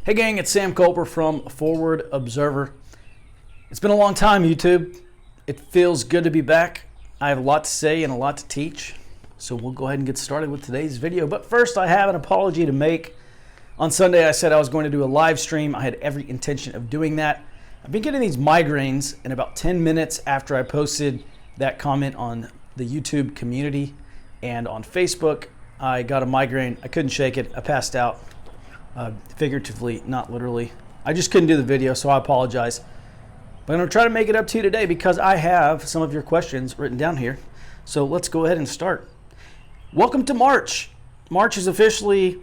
Hey gang, it's Sam Culper from Forward Observer. It's been a long time, YouTube. It feels good to be back. I have a lot to say and a lot to teach, so we'll go ahead and get started with today's video. But first, I have an apology to make. On Sunday, I said I was going to do a live stream. I had every intention of doing that. I've been getting these migraines, and about 10 minutes after I posted that comment on the YouTube community and on Facebook, I got a migraine. I couldn't shake it. I passed out. Figuratively, not literally. I just couldn't do the video, so I apologize. But I'm going to try to make it up to you today because I have some of your questions written down here. So let's go ahead and start. Welcome to March. March is officially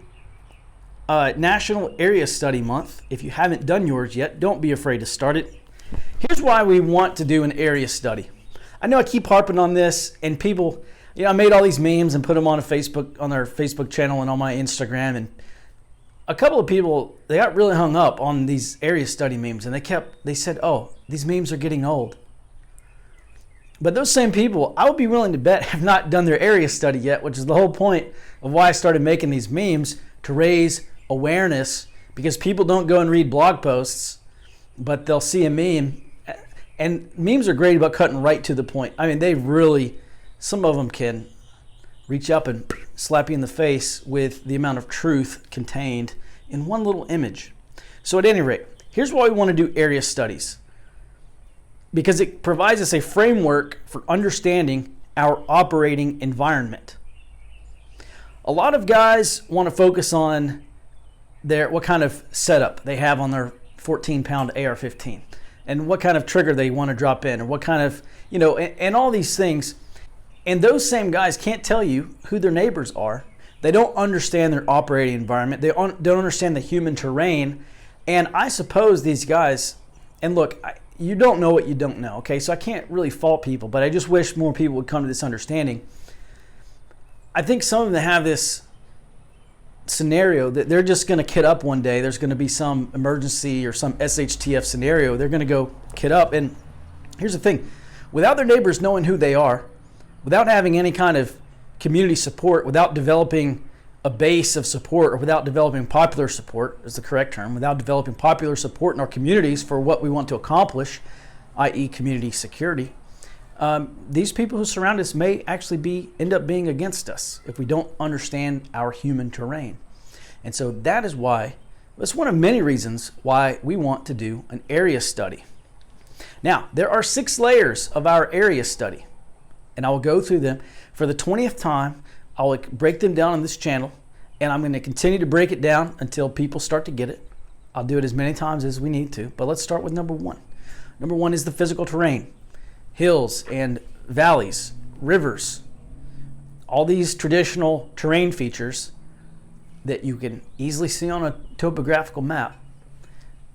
National Area Study Month. If you haven't done yours yet, don't be afraid to start it. Here's why we want to do an area study. I know I keep harping on this, and people, I made all these memes and put them on Facebook, on our Facebook channel and on my Instagram, and a couple of people, they got really hung up on these area study memes, and they said, oh, these memes are getting old. But those same people, I would be willing to bet, have not done their area study yet, which is the whole point of why I started making these memes, to raise awareness, because people don't go and read blog posts, but they'll see a meme. And memes are great about cutting right to the point. I mean, they really, some of them can reach up and slap you in the face with the amount of truth contained in one little image. So at any rate, here's why we want to do area studies. Because it provides us a framework for understanding our operating environment. A lot of guys want to focus on what kind of setup they have on their 14-pound AR-15 and what kind of trigger they want to drop in, or what kind of, and all these things. And those same guys can't tell you who their neighbors are. They don't understand their operating environment. They don't understand the human terrain. And I suppose these guys, and look, you don't know what you don't know, okay? So I can't really fault people, but I just wish more people would come to this understanding. I think some of them have this scenario that they're just going to kit up one day. There's going to be some emergency or some SHTF scenario. They're going to go kit up. And here's the thing. Without their neighbors knowing who they are, without having any kind of community support, without developing a base of support, or without developing popular support is the correct term, without developing popular support in our communities for what we want to accomplish, i.e. community security, these people who surround us may actually end up being against us if we don't understand our human terrain. And so that's one of many reasons why we want to do an area study. Now, there are 6 layers of our area study, and I will go through them. For the 20th time, I will break them down on this channel, and I'm going to continue to break it down until people start to get it. I'll do it as many times as we need to, but let's start with number 1. Number 1 is the physical terrain. Hills and valleys, rivers, all these traditional terrain features that you can easily see on a topographical map.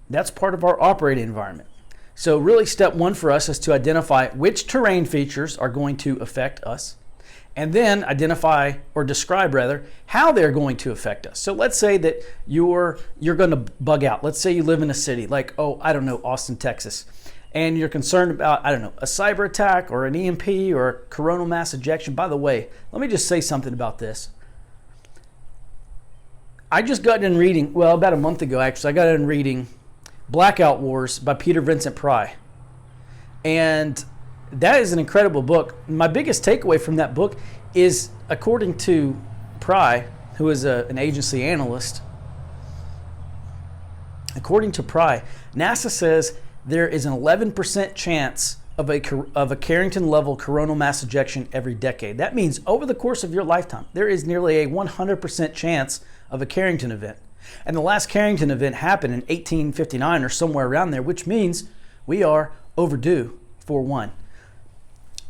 That's part of our operating environment. So really step 1 for us is to identify which terrain features are going to affect us, and then identify, or describe rather, how they're going to affect us. So let's say that you're going to bug out. Let's say you live in a city like, Austin, Texas, and you're concerned about, a cyber attack or an EMP or a coronal mass ejection. By the way, let me just say something about this. I just got in reading, about a month ago actually, I got in reading Blackout Wars by Peter Vincent Pry. And that is an incredible book. My biggest takeaway from that book is, according to Pry, who is an agency analyst, according to Pry, NASA says there is an 11% chance of a Carrington-level coronal mass ejection every decade. That means over the course of your lifetime, there is nearly a 100% chance of a Carrington event. And the last Carrington event happened in 1859 or somewhere around there, which means we are overdue for one.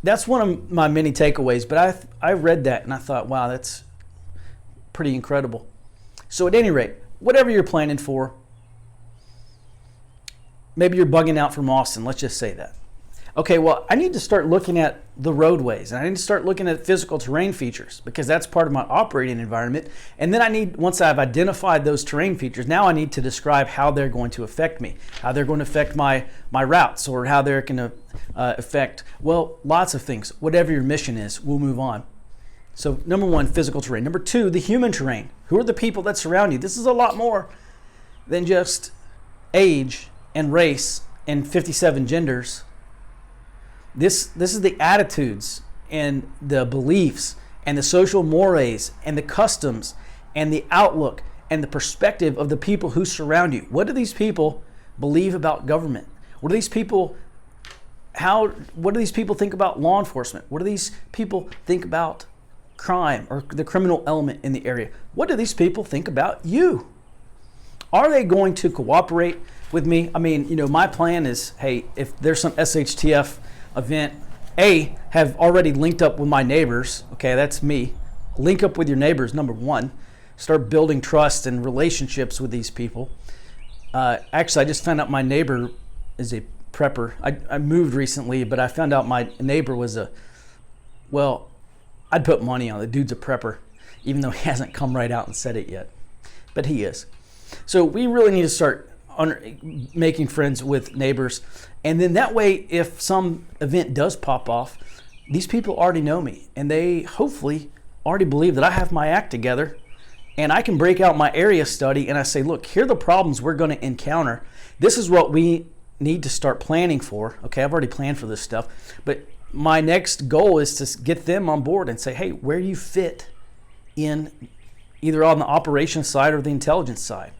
That's one of my many takeaways, but I read that and I thought, wow, that's pretty incredible. So at any rate, whatever you're planning for, maybe you're bugging out from Austin, let's just say that. Okay, well, I need to start looking at the roadways, and I need to start looking at physical terrain features, because that's part of my operating environment. And then once I've identified those terrain features, now I need to describe how they're going to affect me, how they're going to affect my routes, or how they're going to affect, lots of things. Whatever your mission is, we'll move on. So number 1, physical terrain. Number 2, the human terrain. Who are the people that surround you? This is a lot more than just age and race and 57 genders. This is the attitudes and the beliefs and the social mores and the customs and the outlook and the perspective of the people who surround you. What do these people believe about government? What do these people think about law enforcement? What do these people think about crime or the criminal element in the area? What do these people think about you? Are they going to cooperate with me? I mean, my plan is, hey, if there's some SHTF event, have already linked up with my neighbors. Okay, that's me. Link up with your neighbors, number one. Start building trust and relationships with these people. Actually, I just found out my neighbor is a prepper. I moved recently, but I found out my neighbor was I'd put money on it. The dude's a prepper, even though he hasn't come right out and said it yet. But he is. So we really need to start making friends with neighbors. And then that way, if some event does pop off, these people already know me. And they hopefully already believe that I have my act together. And I can break out my area study and I say, look, here are the problems we're going to encounter. This is what we need to start planning for. Okay, I've already planned for this stuff. But my next goal is to get them on board and say, hey, where you fit in either on the operations side or the intelligence side.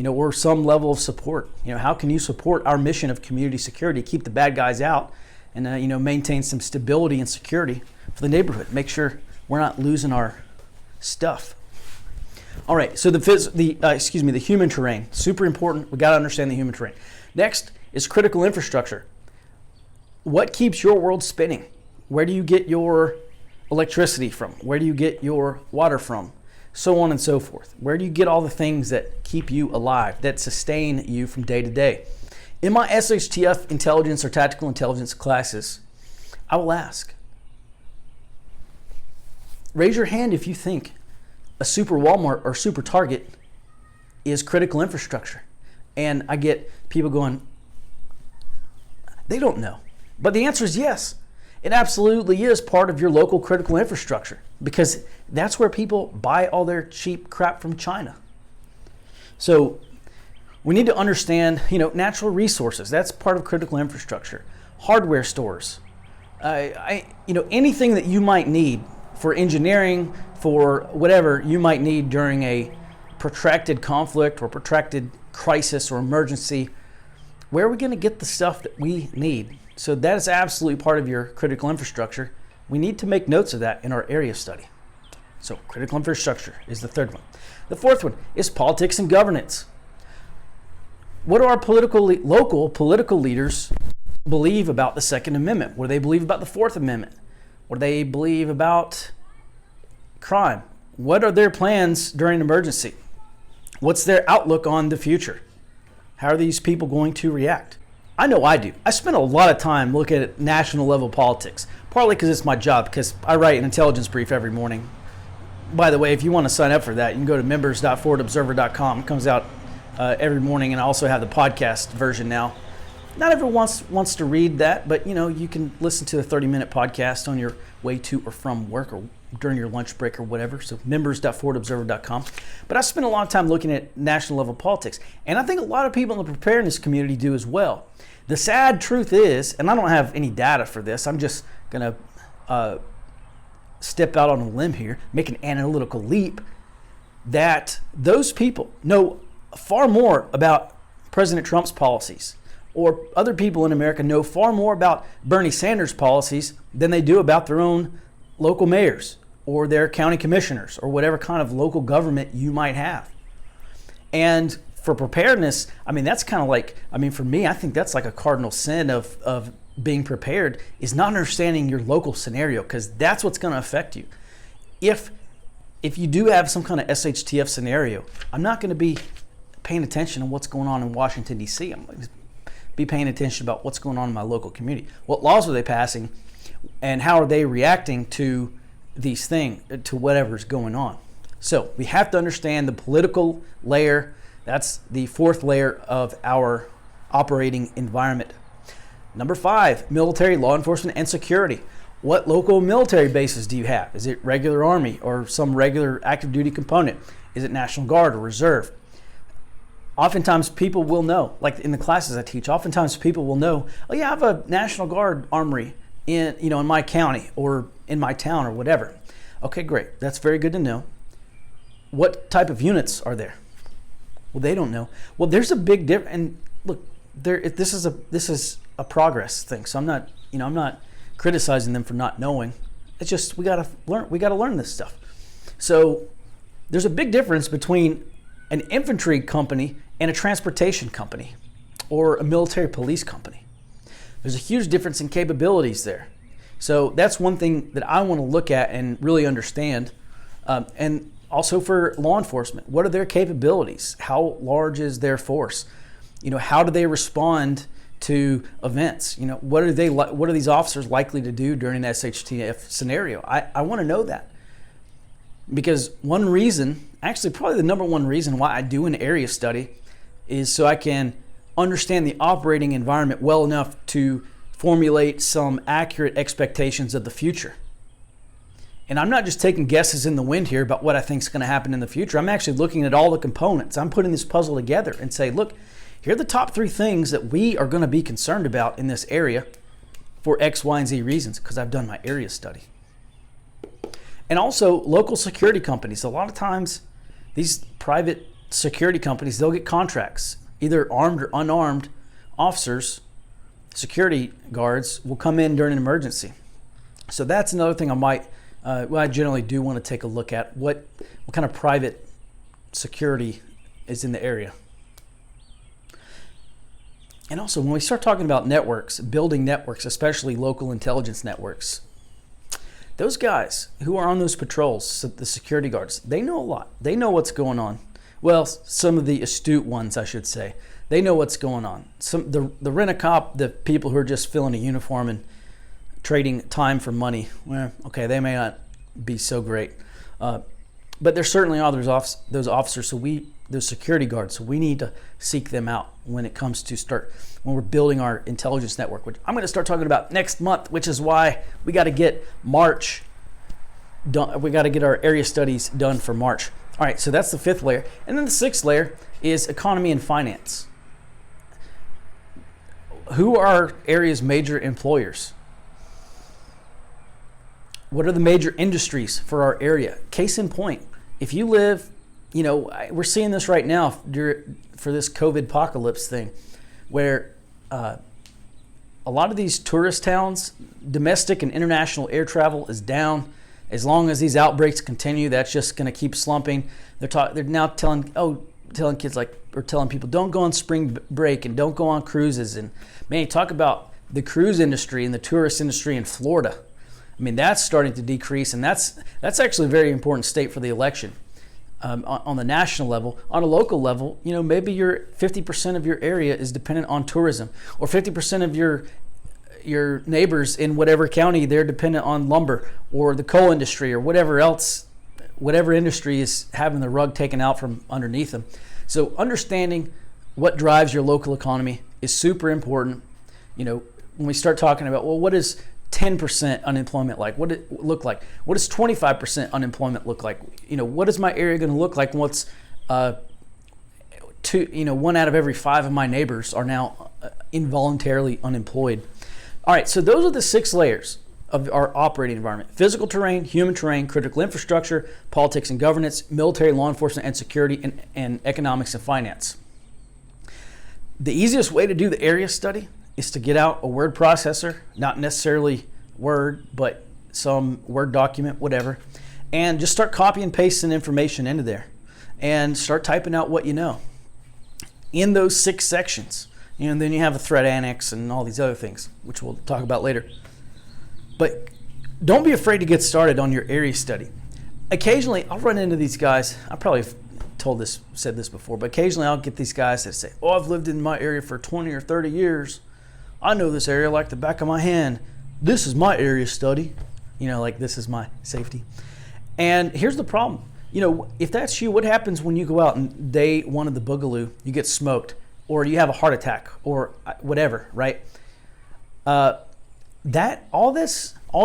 Or some level of support. How can you support our mission of community security, keep the bad guys out, and maintain some stability and security for the neighborhood. Make sure we're not losing our stuff. All right, so the human terrain, super important. We got to understand the human terrain. Next is critical infrastructure. What keeps your world spinning? Where do you get your electricity from? Where do you get your water from? So on and so forth. Where do you get all the things that keep you alive, that sustain you from day to day? In my SHTF intelligence or tactical intelligence classes, I will ask, raise your hand if you think a super Walmart or super Target is critical infrastructure. And I get people going, they don't know. But the answer is yes. It absolutely is part of your local critical infrastructure because that's where people buy all their cheap crap from China. So we need to understand, natural resources. That's part of critical infrastructure. Hardware stores, anything that you might need for engineering, for whatever you might need during a protracted conflict or protracted crisis or emergency. Where are we going to get the stuff that we need? So that is absolutely part of your critical infrastructure. We need to make notes of that in our area study. So critical infrastructure is the third one. The fourth one is politics and governance. What do our local political leaders believe about the Second Amendment? What do they believe about the Fourth Amendment? What do they believe about crime? What are their plans during an emergency? What's their outlook on the future? How are these people going to react? I know I do. I spend a lot of time looking at national level politics, partly because it's my job, because I write an intelligence brief every morning. By the way, if you want to sign up for that, you can go to members.forwardobserver.com. It comes out every morning, and I also have the podcast version now. Not everyone wants to read that, but you can listen to a 30-minute podcast on your way to or from work or during your lunch break or whatever. So members.forwardobserver.com. But I spend a lot of time looking at national level politics, and I think a lot of people in the preparedness community do as well. The sad truth is, and I don't have any data for this, I'm just going to step out on a limb here, make an analytical leap, that those people know far more about President Trump's policies, or other people in America know far more about Bernie Sanders' policies than they do about their own local mayors or their county commissioners or whatever kind of local government you might have. And for preparedness, that's kind of like, for me, I think that's like a cardinal sin of being prepared, is not understanding your local scenario, because that's what's going to affect you. If you do have some kind of SHTF scenario, I'm not going to be paying attention to what's going on in Washington, D.C. I'm going to be paying attention about what's going on in my local community. What laws are they passing, and how are they reacting to these things, to whatever's going on? So we have to understand the political layer. That's the fourth layer of our operating environment. Number 5, military, law enforcement, and security. What local military bases do you have? Is it regular Army or some regular active duty component? Is it National Guard or Reserve? oftentimes people will know, like in the classes I teach, oftentimes people will know, oh yeah, I have a National Guard armory in my county or in my town or whatever. Okay, great. That's very good to know. What type of units are there? Well, they don't know. Well, there's a big difference. And look, this is a progress thing. So I'm not criticizing them for not knowing. It's just we gotta learn this stuff. So there's a big difference between an infantry company and a transportation company or a military police company. There's a huge difference in capabilities there. So that's one thing that I want to look at and really understand. And also for law enforcement, what are their capabilities? How large is their force? How do they respond to events? What are these officers likely to do during an SHTF scenario? I want to know that. Because one reason, actually probably the number one reason why I do an area study is so I can understand the operating environment well enough to formulate some accurate expectations of the future. And I'm not just taking guesses in the wind here about what I think is going to happen in the future. I'm actually looking at all the components. I'm putting this puzzle together and say, look, here are the top 3 things that we are going to be concerned about in this area for X, Y, and Z reasons, because I've done my area study. And also local security companies. A lot of times these private security companies, they'll get contracts. Either armed or unarmed officers, security guards will come in during an emergency. So that's another thing I generally do want to take a look at. What kind of private security is in the area. And also when we start talking about networks, building networks, especially local intelligence networks, those guys who are on those patrols, the security guards, they know a lot. They know what's going on. Well, some of the astute ones, I should say, they know what's going on. The rent-a-cop, the people who are just filling a uniform and trading time for money, well, okay, they may not be so great. But there certainly are those officers, those security guards, so we need to seek them out when it comes to when we're building our intelligence network, which I'm going to start talking about next month, which is why we got to get March done. We got to get our area studies done for March. All right, so that's the 5th layer. And then the 6th layer is economy and finance. Who are our area's major employers? What are the major industries for our area? Case in point, if you live, we're seeing this right now for this COVID apocalypse thing, where a lot of these tourist towns, domestic and international air travel is down. As long as these outbreaks continue, that's just going to keep slumping. They're now telling kids or telling people, don't go on spring break and don't go on cruises. And man, you talk about the cruise industry and the tourist industry in Florida. I mean, that's starting to decrease, and that's actually a very important state for the election. On the national level. On a local level, maybe 50% of your area is dependent on tourism, or 50% of your neighbors in whatever county, they're dependent on lumber or the coal industry or whatever industry is having the rug taken out from underneath them. So understanding what drives your local economy is super important. When we start talking about, well, what is 10% unemployment like? What does it look like? What does 25% unemployment look like? What is my area going to look like once 1 out of every 5 of my neighbors are now involuntarily unemployed? All right, so those are the 6 layers of our operating environment: physical terrain, human terrain, critical infrastructure, politics and governance, military, law enforcement and security, and economics and finance. The easiest way to do the area study is to get out a word processor, not necessarily Word, but some Word document, whatever, and just start copying and pasting information into there and start typing out what you know in those 6 sections. And then you have a threat annex and all these other things, which we'll talk about later. But don't be afraid to get started on your area study. Occasionally, I'll run into these guys. I probably said this before, but occasionally I'll get these guys that say, oh, I've lived in my area for 20 or 30 years. I know this area like the back of my hand. This is my area study. This is my safety. And here's the problem. If that's you, what happens when you go out and day 1 of the Boogaloo, you get smoked, or you have a heart attack, or whatever, right? All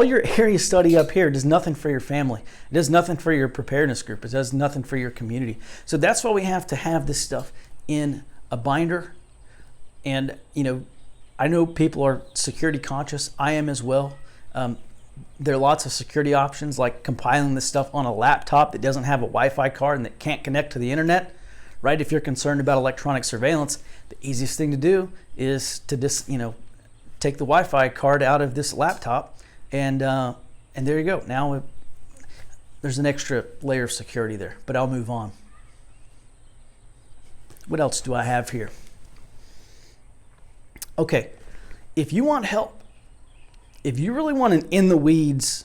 your area study up here does nothing for your family. It does nothing for your preparedness group. It does nothing for your community. So that's why we have to have this stuff in a binder. And, I know people are security conscious. I am as well. There are lots of security options, like compiling this stuff on a laptop that doesn't have a Wi-Fi card and that can't connect to the internet, right? If you're concerned about electronic surveillance, the easiest thing to do is to just, take the Wi-Fi card out of this laptop, and there you go. Now there's an extra layer of security there, but I'll move on. What else do I have here? Okay, if you want help, if you really want an in-the-weeds,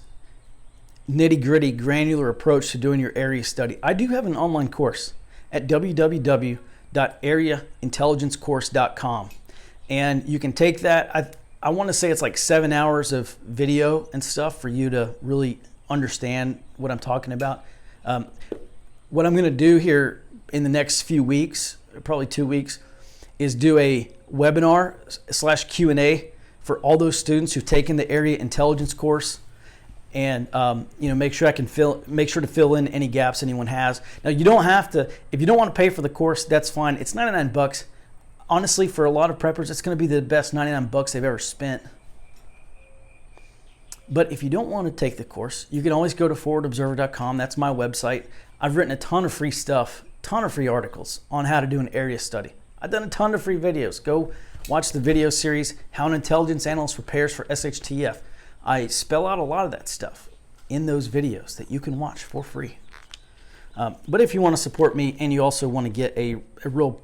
nitty-gritty, granular approach to doing your area study, I do have an online course at www.areaintelligencecourse.com. And you can take that. I want to say it's like 7 hours of video and stuff for you to really understand what I'm talking about. What I'm going to do here in the next few weeks, probably 2 weeks, is do a webinar / Q&A for all those students who've taken the Area Intelligence course, and make sure to fill in any gaps anyone has. Now, you don't have to, if you don't want to pay for the course, that's fine. It's $99. Honestly, for a lot of preppers, it's going to be the best $99 they've ever spent. But if you don't want to take the course, you can always go to forwardobserver.com. That's my website. I've written a ton of free stuff, ton of free articles on how to do an area study. I've done a ton of free videos. Go watch the video series, How an Intelligence Analyst Prepares for SHTF. I spell out a lot of that stuff in those videos that you can watch for free. But if you want to support me and you also want to get a real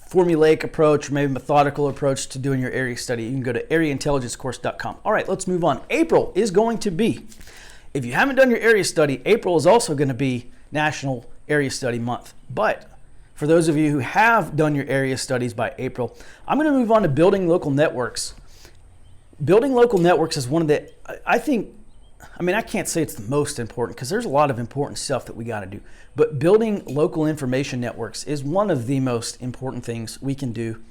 formulaic approach, or maybe methodical approach to doing your area study, you can go to areaintelligencecourse.com. All right, let's move on. April is going to be, if you haven't done your area study, April is also going to be National Area Study Month. But for those of you who have done your area studies by April, I'm going to move on to building local networks. Building local networks is one of the, I can't say it's the most important because there's a lot of important stuff that we got to do. But building local information networks is one of the most important things we can do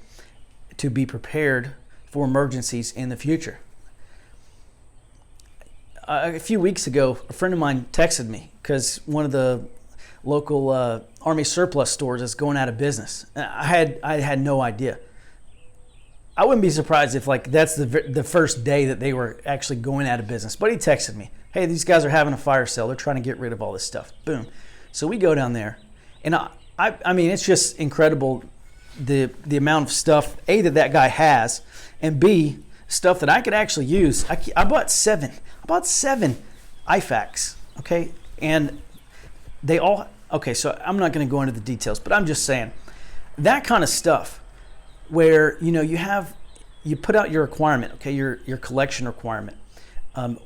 to be prepared for emergencies in the future. A few weeks ago, a friend of mine texted me because one of the local Army surplus stores is going out of business. I had no idea. I wouldn't be surprised if that's the first day that they were actually going out of business. But he texted me, hey, these guys are having a fire sale. They're trying to get rid of all this stuff. Boom. So we go down there. And I mean, it's just incredible the amount of stuff, A, that guy has, and B, stuff that I could actually use. I bought seven IFACs, okay? And they all, okay, so I'm not going to go into the details, but I'm just saying that kind of stuff where, you put out your requirement, okay, your collection requirement,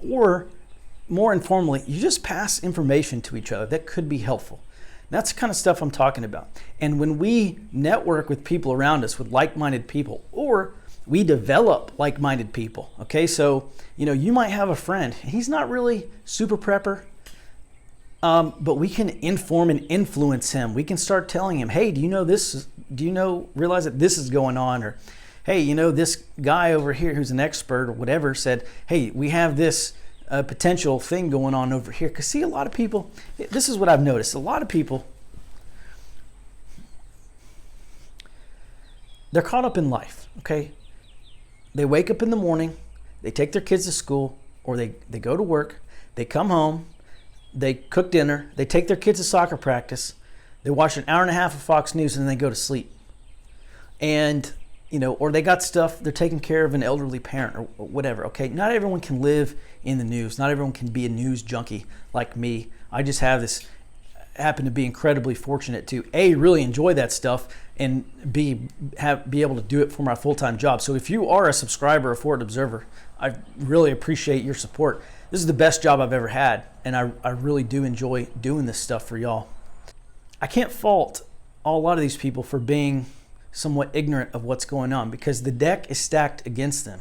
or more informally, you just pass information to each other that could be helpful. That's the kind of stuff I'm talking about. And when we network with people around us, with like-minded people, or we develop like-minded people, okay, so, you might have a friend, he's not really super prepper, but we can inform and influence him. We can start telling him, hey, realize that this is going on? Or, hey, this guy over here who's an expert or whatever said, hey, we have this potential thing going on over here. Because see, a lot of people, this is what I've noticed. A lot of people, they're caught up in life, okay? They wake up in the morning, they take their kids to school, or they go to work, they come home, they cook dinner, they take their kids to soccer practice, they watch an hour and a half of Fox News, and then they go to sleep. And, or they got stuff, they're taking care of an elderly parent or whatever, okay? Not everyone can live in the news. Not everyone can be a news junkie like me. I just happen to be incredibly fortunate to, A, really enjoy that stuff, and B, be able to do it for my full-time job. So if you are a subscriber of Forward Observer, I really appreciate your support. This is the best job I've ever had, and I really do enjoy doing this stuff for y'all. I can't fault a lot of these people for being somewhat ignorant of what's going on, because the deck is stacked against them.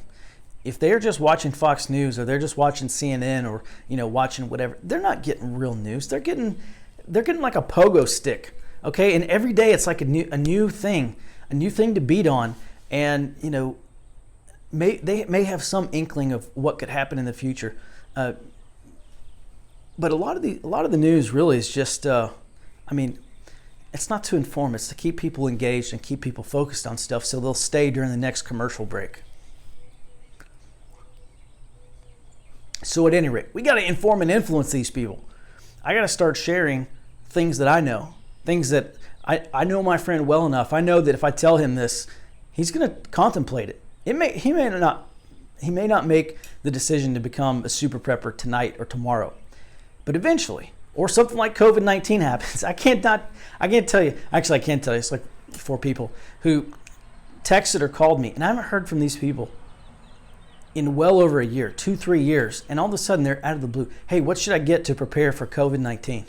If they're just watching Fox News, or they're just watching CNN, or watching whatever, they're not getting real news. They're getting like a pogo stick, okay? And every day it's like a new thing to beat on, and they may have some inkling of what could happen in the future. But a lot of the news really is just, it's not to inform, it's to keep people engaged and keep people focused on stuff so they'll stay during the next commercial break. So at any rate, we got to inform and influence these people. I got to start sharing things that I know, things that I know my friend well enough. I know that if I tell him this, he's going to contemplate it. He may not make the decision to become a super prepper tonight or tomorrow, but eventually, or something like COVID-19 happens. I can't tell you. Actually, I can't tell you. It's like 4 people who texted or called me, and I haven't heard from these people in well over a year, 2-3 years, and all of a sudden they're out of the blue. Hey, what should I get to prepare for COVID-19?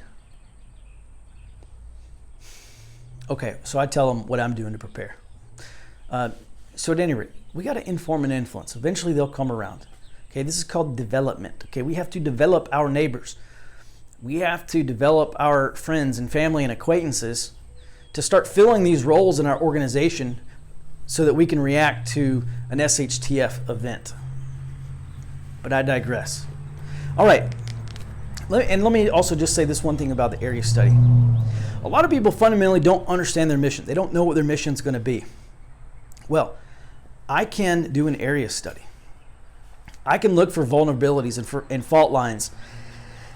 Okay, so I tell them what I'm doing to prepare. So at any rate, we got to inform and influence. Eventually they'll come around. Okay, this is called development. Okay, we have to develop our neighbors. We have to develop our friends and family and acquaintances to start filling these roles in our organization so that we can react to an SHTF event. But I digress. All right, let me also just say this one thing about the area study. A lot of people fundamentally don't understand their mission. They don't know what their mission is going to be. Well, I can do an area study. I can look for vulnerabilities and fault lines.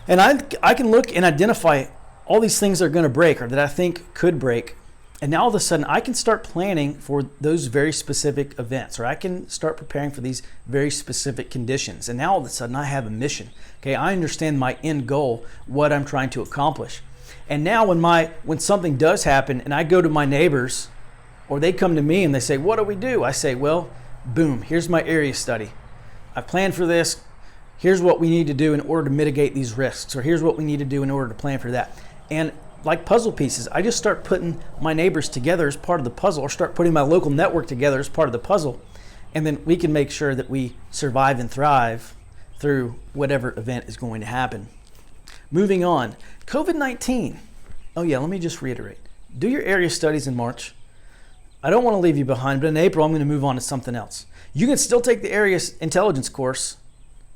And I can look and identify all these things that are going to break or that I think could break. And now all of a sudden I can start planning for those very specific events, or I can start preparing for these very specific conditions. And now all of a sudden I have a mission. Okay, I understand my end goal, what I'm trying to accomplish. And now when something does happen and I go to my neighbors or they come to me and they say, what do we do? I say, well, boom, here's my area study. I planned for this. Here's what we need to do in order to mitigate these risks, or here's what we need to do in order to plan for that. And like puzzle pieces, I just start putting my neighbors together as part of the puzzle, or start putting my local network together as part of the puzzle. And then we can make sure that we survive and thrive through whatever event is going to happen. Moving on, COVID-19. Oh yeah, let me just reiterate. Do your area studies in March. I don't want to leave you behind, but in April, I'm going to move on to something else. You can still take the area intelligence course,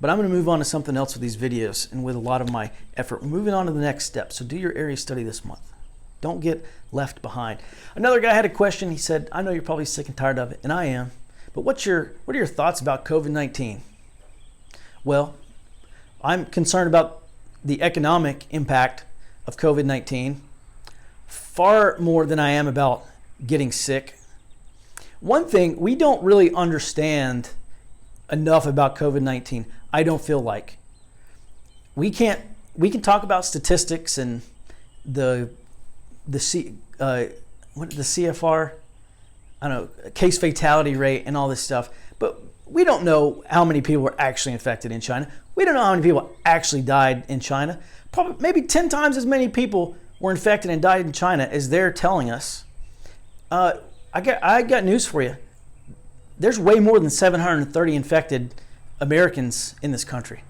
but I'm going to move on to something else with these videos and with a lot of my effort. We're moving on to the next step. So do your area study this month. Don't get left behind. Another guy had a question. He said, I know you're probably sick and tired of it, and I am, but what are your thoughts about COVID-19? Well, I'm concerned about the economic impact of COVID-19 far more than I am about getting sick. One thing, we don't really understand enough about COVID-19, I don't feel like. We can talk about statistics and the CFR, I don't know, case fatality rate and all this stuff, but we don't know how many people were actually infected in China. We don't know how many people actually died in China. Probably maybe 10 times as many people were infected and died in China as they're telling us. I got news for you. There's way more than 730 infected Americans in this country.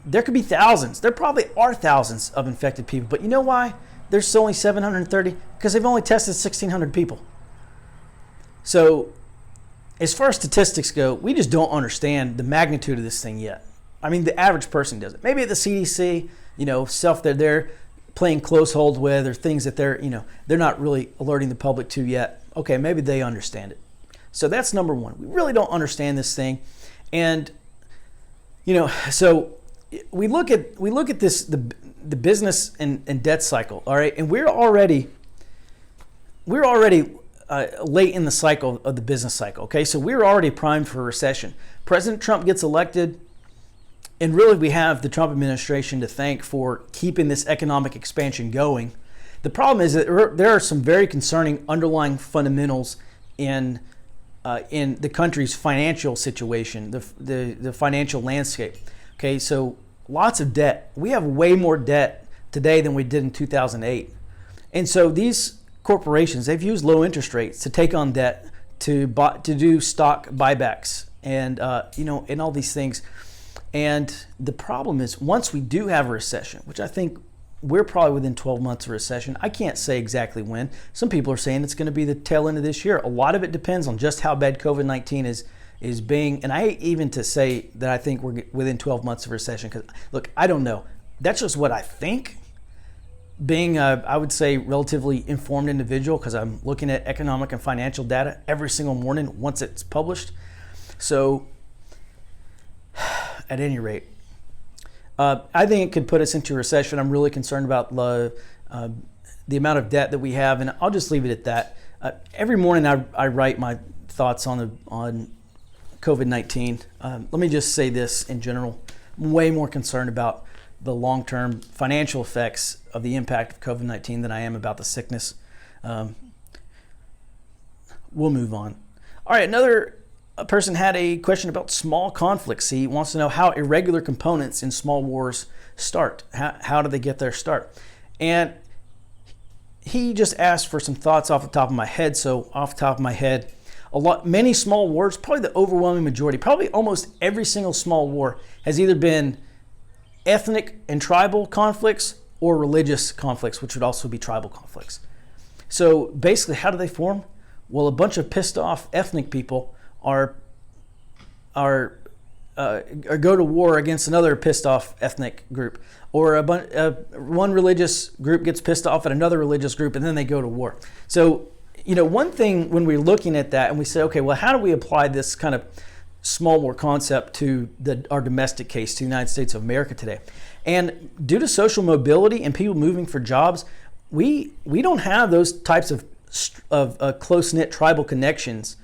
There could be thousands. There probably are thousands of infected people. But you know why there's only 730? Because they've only tested 1,600 people. So as far as statistics go, we just don't understand the magnitude of this thing yet. I mean, the average person doesn't. Maybe at the CDC, stuff that they're playing close hold with, or things that they're not really alerting the public to yet. Okay, maybe they understand it. So that's number one. We really don't understand this thing. And, so we look at this, the business and debt cycle, all right? And we're already late in the cycle of the business cycle, okay? So we're already primed for a recession. President Trump gets elected, and really we have the Trump administration to thank for keeping this economic expansion going. The problem is that there are some very concerning underlying fundamentals in the country's financial situation, the financial landscape. Okay, so lots of debt. We have way more debt today than we did in 2008. And so these corporations, they've used low interest rates to take on debt to do stock buybacks and and all these things. And the problem is, once we do have a recession, which I think we're probably within 12 months of recession. I can't say exactly when. Some people are saying it's going to be the tail end of this year. A lot of it depends on just how bad COVID-19 is being. And I hate even to say that I think we're within 12 months of recession, because look, I don't know. That's just what I think. Being I would say, relatively informed individual, because I'm looking at economic and financial data every single morning once it's published. So at any rate, I think it could put us into recession. I'm really concerned about the amount of debt that we have, and I'll just leave it at that. Every morning I write my thoughts on COVID-19. Let me just say this in general. I'm way more concerned about the long-term financial effects of the impact of COVID-19 than I am about the sickness. We'll move on. All right, another person had a question about small conflicts. He wants to know how irregular components in small wars start. How do they get their start? And he just asked for some thoughts off the top of my head. So off the top of my head, many small wars, probably the overwhelming majority, probably almost every single small war has either been ethnic and tribal conflicts or religious conflicts, which would also be tribal conflicts. So basically, how do they form? Well, a bunch of pissed off ethnic people are go to war against another pissed off ethnic group, or one religious group gets pissed off at another religious group, and then they go to war. So, one thing when we're looking at that and we say, okay, well, how do we apply this kind of small war concept to our domestic case, to the United States of America today? And due to social mobility and people moving for jobs, we don't have those types of close-knit tribal connections,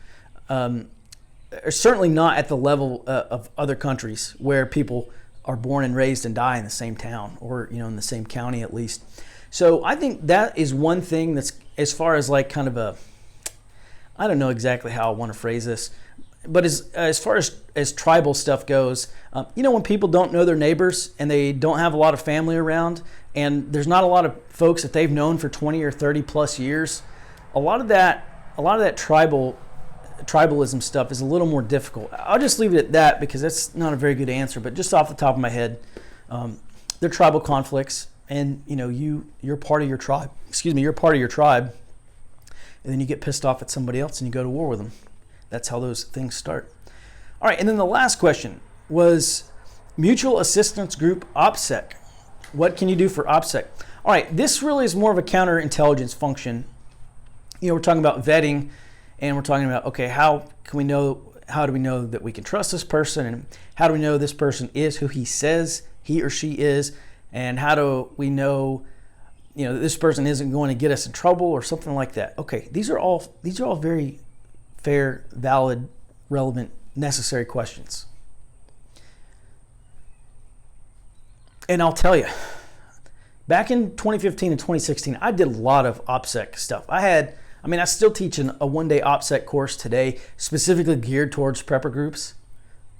certainly not at the level of other countries where people are born and raised and die in the same town, or in the same county at least. So I think that is one thing that's, as far as like kind of I don't know exactly how I want to phrase this, but as far as tribal stuff goes, when people don't know their neighbors and they don't have a lot of family around, and there's not a lot of folks that they've known for 20 or 30 plus years, a lot of that tribalism stuff is a little more difficult. I'll just leave it at that because that's not a very good answer, but just off the top of my head, they're tribal conflicts, and you're part of your tribe. You're part of your tribe, and then you get pissed off at somebody else and you go to war with them. That's how those things start. All right, and then the last question was Mutual Assistance Group OPSEC. What can you do for OPSEC? All right, this really is more of a counterintelligence function. We're talking about vetting, and we're talking about, okay, how do we know that we can trust this person, and how do we know this person is who he says he or she is, and how do we know that this person isn't going to get us in trouble or something like that? Okay, these are all very fair, valid, relevant, necessary questions. And I'll tell you, back in 2015 and 2016, I did a lot of OPSEC stuff. I still teach a one-day OPSEC course today, specifically geared towards prepper groups.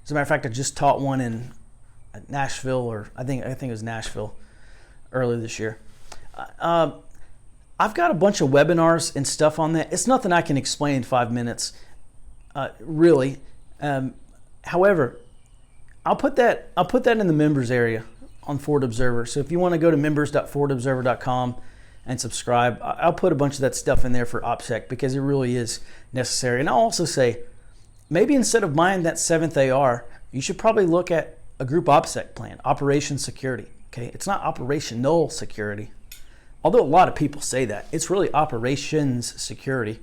As a matter of fact, I just taught one in Nashville, or I think it was Nashville, earlier this year. I've got a bunch of webinars and stuff on that. It's nothing I can explain in 5 minutes, really. However, I'll put that in the members area on Forward Observer. So if you want to go to members.forwardobserver.com and subscribe, I'll put a bunch of that stuff in there for OPSEC because it really is necessary. And I'll also say, maybe instead of buying that 7th AR, you should probably look at a group OPSEC plan, Operation Security. Okay, it's not Operational Security, although a lot of people say that. It's really Operations Security.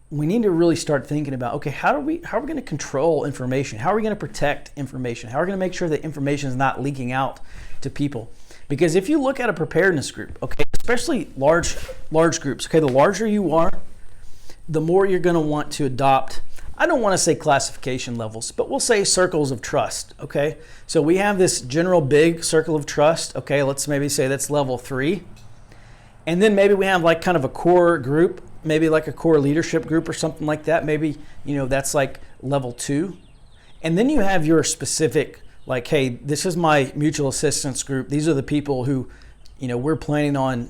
We need to really start thinking about, okay, how are we going to control information? How are we going to protect information? How are we going to make sure that information is not leaking out to people? Because if you look at a preparedness group, okay, especially large groups, okay, the larger you are, the more you're going to want to adopt, I don't want to say classification levels, but we'll say circles of trust, okay? So we have this general big circle of trust, okay, let's maybe say that's level 3. And then maybe we have like kind of a core group, maybe like a core leadership group or something like that. Maybe, that's like level 2. And then you have your specific, like, hey, this is my mutual assistance group. These are the people who, we're planning on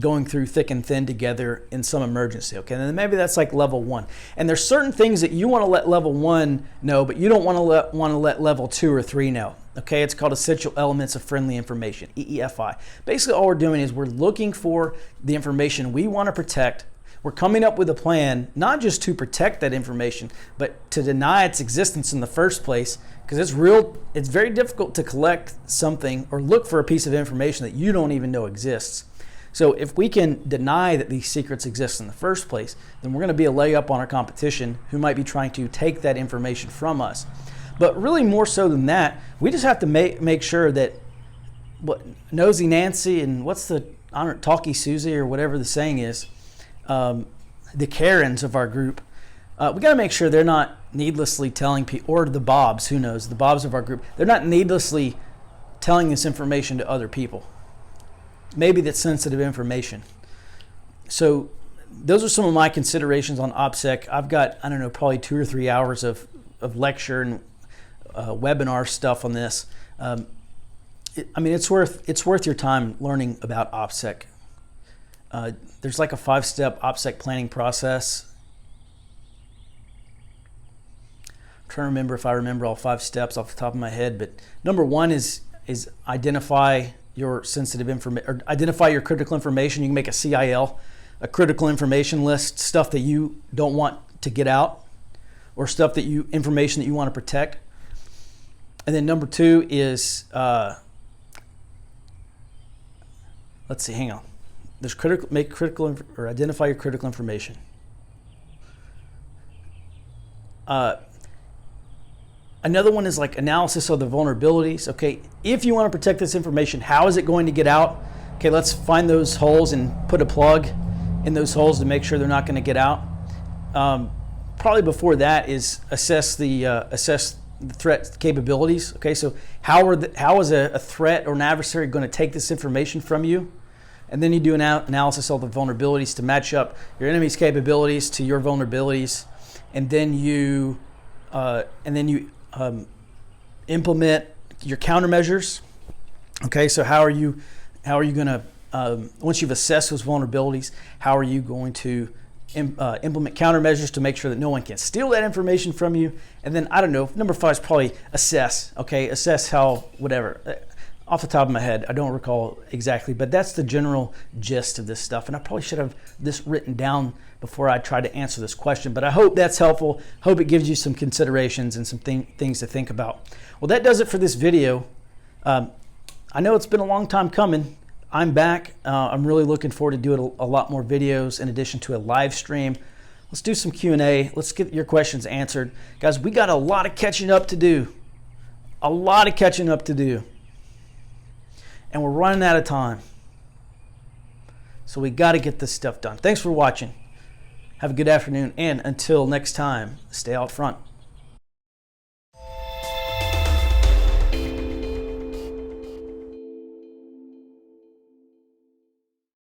going through thick and thin together in some emergency, okay? And then maybe that's like level 1. And there's certain things that you want to let level 1 know, but you don't want to let level 2 or 3 know, okay? It's called Essential Elements of Friendly Information, EEFI. Basically, all we're doing is we're looking for the information we want to protect. we're coming up with a plan, not just to protect that information, but to deny its existence in the first place, because it's very difficult to collect something or look for a piece of information that you don't even know exists. So if we can deny that these secrets exist in the first place, then we're going to be a leg up on our competition who might be trying to take that information from us. But really more so than that, we just have to make sure that what Nosy Nancy and Talky Susie or whatever the saying is, the Karens of our group, we got to make sure they're not needlessly telling people, or the Bobs, who knows, the Bobs of our group, they're not needlessly telling this information to other people. Maybe that's sensitive information. So those are some of my considerations on OPSEC. I've got, probably 2 or 3 hours of lecture and webinar stuff on this. It's worth your time learning about OPSEC. There's like a 5-step OPSEC planning process. I'm trying to remember if I remember all 5 steps off the top of my head, but number 1 is identify your sensitive information, or identify your critical information. You can make a CIL, a critical information list, stuff that you don't want to get out, or information that you want to protect. And then number 2 is, let's see, hang on. There's identify your critical information. Another one is like analysis of the vulnerabilities. Okay, if you want to protect this information, how is it going to get out? Okay, let's find those holes and put a plug in those holes to make sure they're not going to get out. Probably before that is assess the threat capabilities. Okay, so how is a threat or an adversary going to take this information from you? And then you do an analysis of the vulnerabilities to match up your enemy's capabilities to your vulnerabilities, and then you implement your countermeasures. Okay, so how are you going to once you've assessed those vulnerabilities, how are you going to implement countermeasures to make sure that no one can steal that information from you? And then number 5 is probably assess. Okay, assess how whatever. Off the top of my head, I don't recall exactly, but that's the general gist of this stuff. And I probably should have this written down before I try to answer this question, but I hope that's helpful. Hope it gives you some considerations and some things to think about. Well, that does it for this video. I know it's been a long time coming. I'm back. I'm really looking forward to doing a lot more videos in addition to a live stream. Let's do some Q&A. Let's get your questions answered. Guys, we got a lot of catching up to do. And we're running out of time. So we got to get this stuff done. Thanks for watching. Have a good afternoon. And until next time, stay out front.